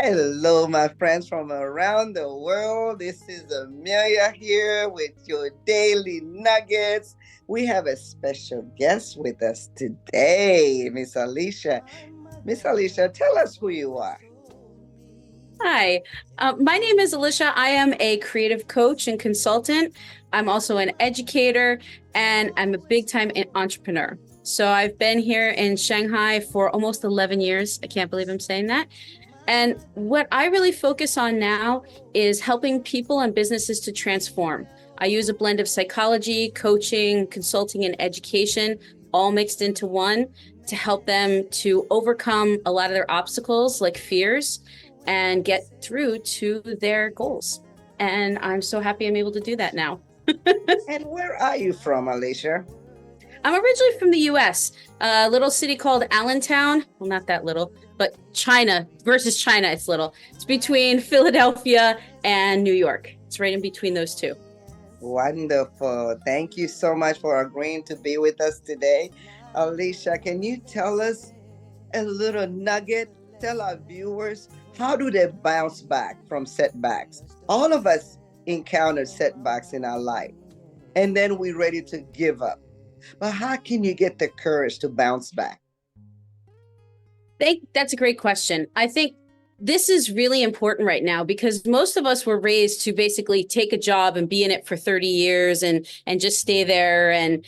Hello, my friends from around the world. This is Amelia here with your daily nuggets. We have a special guest with us today, Miss Alicia. Miss Alicia, tell us who you are. Hi, my name is Alicia. I am a creative coach and consultant. I'm also an educator and I'm a big time entrepreneur. So I've been here in Shanghai for almost 11 years. I can't believe I'm saying that. And what I really focus on now is helping people and businesses to transform. I use a blend of psychology, coaching, consulting, and education all mixed into one to help them to overcome a lot of their obstacles like fears and get through to their goals. And I'm so happy I'm able to do that now. And where are you from, Alicia? I'm originally from the US, a little city called Allentown. Well, not that little, but China versus China, it's little. It's between Philadelphia and New York. It's right in between those two. Wonderful. Thank you so much for agreeing to be with us today. Alicia, can you tell us a little nugget? Tell our viewers, how do they bounce back from setbacks? All of us encounter setbacks in our life, and then we're ready to give up. But how can you get the courage to bounce back? That's a great question. I think this is really important right now because most of us were raised to basically take a job and be in it for 30 years and just stay there and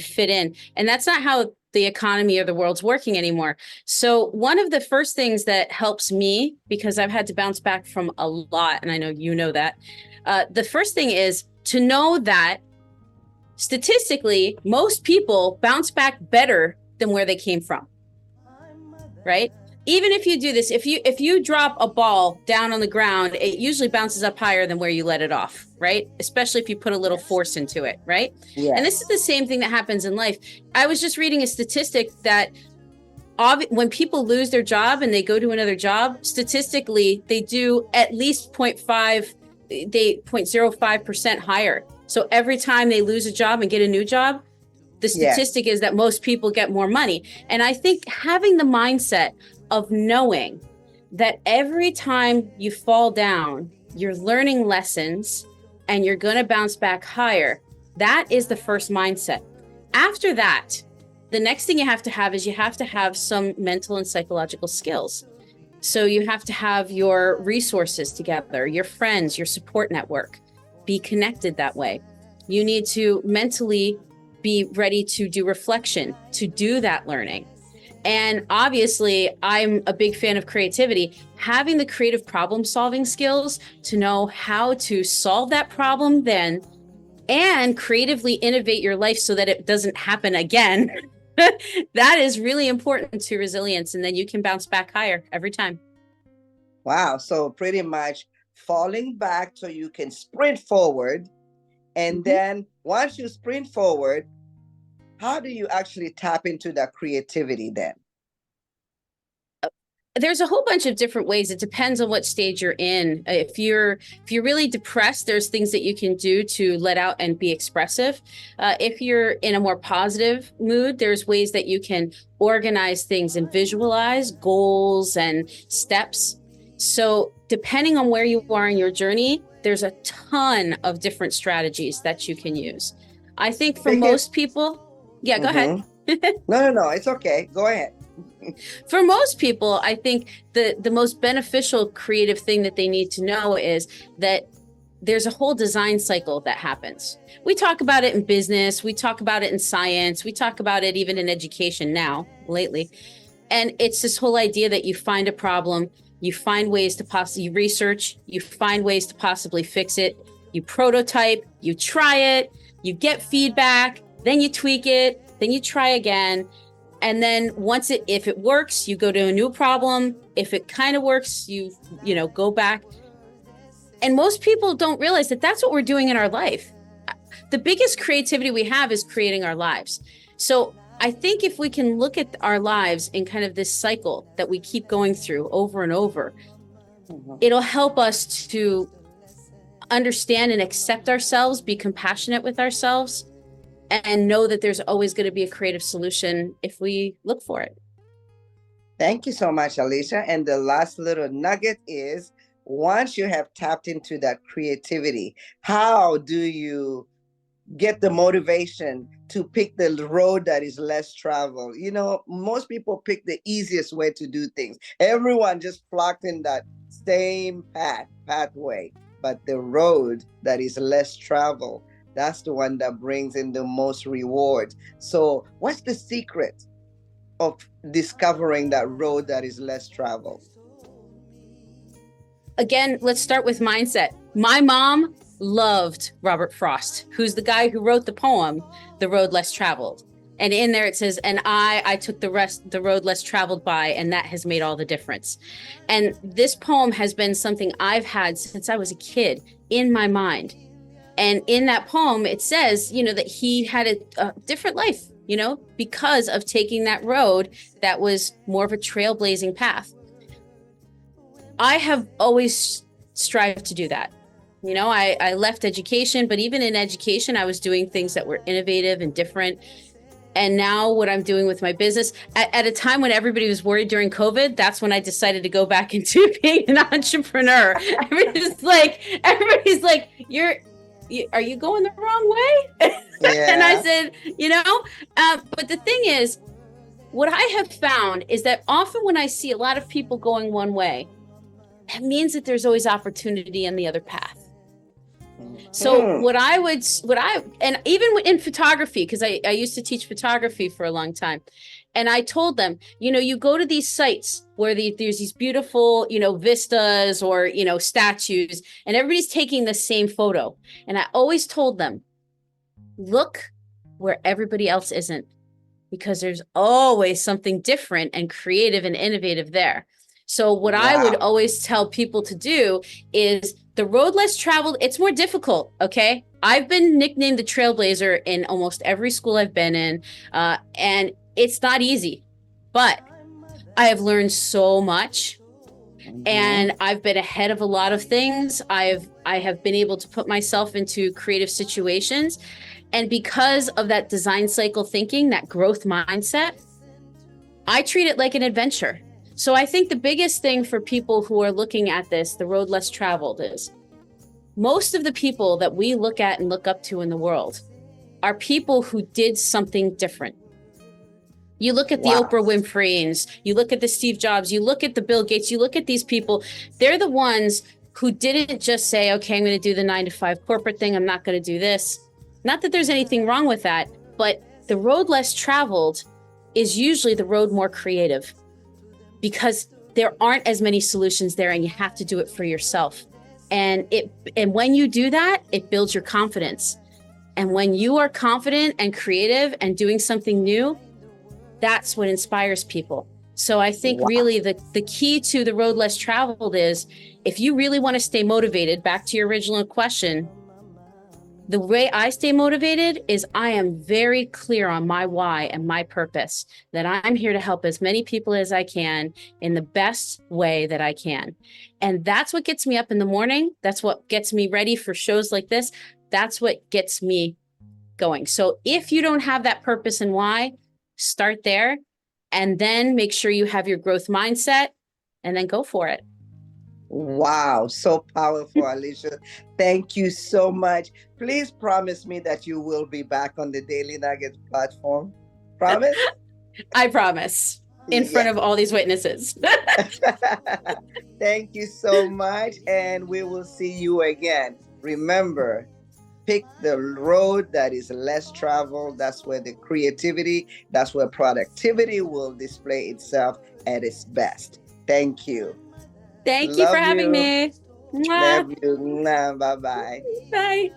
fit in. And that's not how the economy or the world's working anymore. So one of the first things that helps me, because I've had to bounce back from a lot, and I know you know that, the first thing is to know that statistically, most people bounce back better than where they came from, right? Even if you do this, if you drop a ball down on the ground, it usually bounces up higher than where you let it off, right? Especially if you put a little force into it, right? Yeah. And this is the same thing that happens in life. I was just reading a statistic that when people lose their job and they go to another job, statistically, they do at least 0.05% higher. So every time they lose a job and get a new job, the statistic is that most people get more money. And I think having the mindset of knowing that every time you fall down, you're learning lessons and you're going to bounce back higher. That is the first mindset. After that, the next thing you have to have is you have to have some mental and psychological skills. So you have to have your resources together, your friends, your support network, be connected that way. You need to mentally be ready to do reflection, to do that learning. And obviously, I'm a big fan of creativity. Having the creative problem solving skills to know how to solve that problem then and creatively innovate your life so that it doesn't happen again. That is really important to resilience. And then you can bounce back higher every time. Wow. So pretty much falling back so you can sprint forward. And then once you sprint forward, how do you actually tap into that creativity then? There's a whole bunch of different ways. It depends on what stage you're in. If you're really depressed, there's things that you can do to let out and be expressive. If you're in a more positive mood, there's ways that you can organize things and visualize goals and steps. So depending on where you are in your journey, there's a ton of different strategies that you can use. I think for most people, go ahead. No, it's okay. Go ahead. For most people, I think the most beneficial creative thing that they need to know is that there's a whole design cycle that happens. We talk about it in business. We talk about it in science. We talk about it even in education now, lately. And it's this whole idea that you find a problem, you find ways to possibly research, you find ways to possibly fix it, you prototype, you try it, you get feedback, then you tweak it, then you try again. And then if it works, you go to a new problem. If it kind of works, you go back. And most people don't realize that that's what we're doing in our life. The biggest creativity we have is creating our lives. So I think if we can look at our lives in kind of this cycle that we keep going through over and over, it'll help us to understand and accept ourselves, be compassionate with ourselves, and know that there's always going to be a creative solution if we look for it. Thank you so much, Alicia. And the last little nugget is, once you have tapped into that creativity, how do you get the motivation to pick the road that is less traveled? You know, most people pick the easiest way to do things. Everyone just flocked in that same pathway, but the road that is less traveled, that's the one that brings in the most rewards. So what's the secret of discovering that road that is less traveled? Again, let's start with mindset. My mom loved Robert Frost, who's the guy who wrote the poem, The Road Less Traveled. And in there it says, and I took the road less traveled by, and that has made all the difference. And this poem has been something I've had since I was a kid in my mind. And in that poem, it says, that he had a different life, because of taking that road that was more of a trailblazing path. I have always strived to do that. I left education, but even in education, I was doing things that were innovative and different. And now what I'm doing with my business, at a time when everybody was worried during COVID, that's when I decided to go back into being an entrepreneur. Everybody's like, are you going the wrong way? Yeah. And I said, but the thing is, what I have found is that often when I see a lot of people going one way, that means that there's always opportunity on the other path. So and even in photography, because I used to teach photography for a long time. And I told them, you go to these sites where there's these beautiful, vistas or, statues, and everybody's taking the same photo. And I always told them, look where everybody else isn't, because there's always something different and creative and innovative there. So what I would always tell people to do is the road less traveled, it's more difficult, okay? I've been nicknamed the trailblazer in almost every school I've been in, and it's not easy, but I have learned so much, and I've been ahead of a lot of things. I have been able to put myself into creative situations, and because of that design cycle thinking, that growth mindset, I treat it like an adventure. So I think the biggest thing for people who are looking at this, the road less traveled, is most of the people that we look at and look up to in the world are people who did something different. You look at the Oprah Winfrey's, you look at the Steve Jobs, you look at the Bill Gates, you look at these people, they're the ones who didn't just say, okay, I'm going to do the 9-to-5 corporate thing. I'm not going to do this. Not that there's anything wrong with that, but the road less traveled is usually the road more creative, because there aren't as many solutions there and you have to do it for yourself. And when you do that, it builds your confidence. And when you are confident and creative and doing something new, that's what inspires people. So I think really the key to the road less traveled is, if you really want to stay motivated, back to your original question, the way I stay motivated is I am very clear on my why and my purpose, that I'm here to help as many people as I can in the best way that I can. And that's what gets me up in the morning. That's what gets me ready for shows like this. That's what gets me going. So if you don't have that purpose and why, start there, and then make sure you have your growth mindset, and then go for it. Wow, so powerful, Alicia. Thank you so much. Please promise me that you will be back on the Daily Nuggets platform. Promise? I promise. In front of all these witnesses. Thank you so much, and we will see you again. Remember, pick the road that is less traveled. That's where the creativity, that's where productivity will display itself at its best. Thank you. Thank you for having me. Love you. Bye-bye. Bye.